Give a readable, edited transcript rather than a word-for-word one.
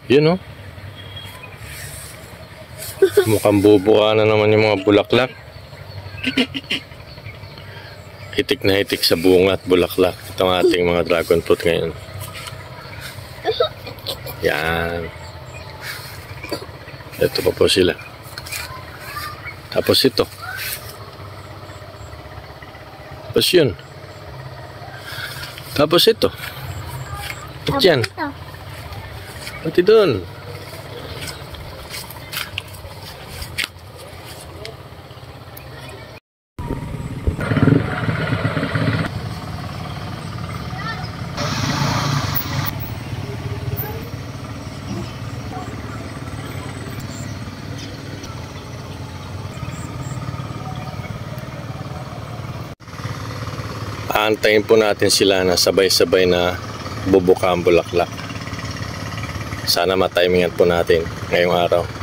Yun, oh. Mukhang bubuka na naman yung mga bulaklak. Hitik na hitik sa bunga at bulaklak itong ating mga dragon fruit ngayon. Yan. Ito pa po sila. Tapos ito. Tapos yun. Tapos ito. At yan. Pati doon. Aantayin po natin sila na sabay-sabay na bubuka ang bulaklak. Sana matimingan po natin ngayong araw.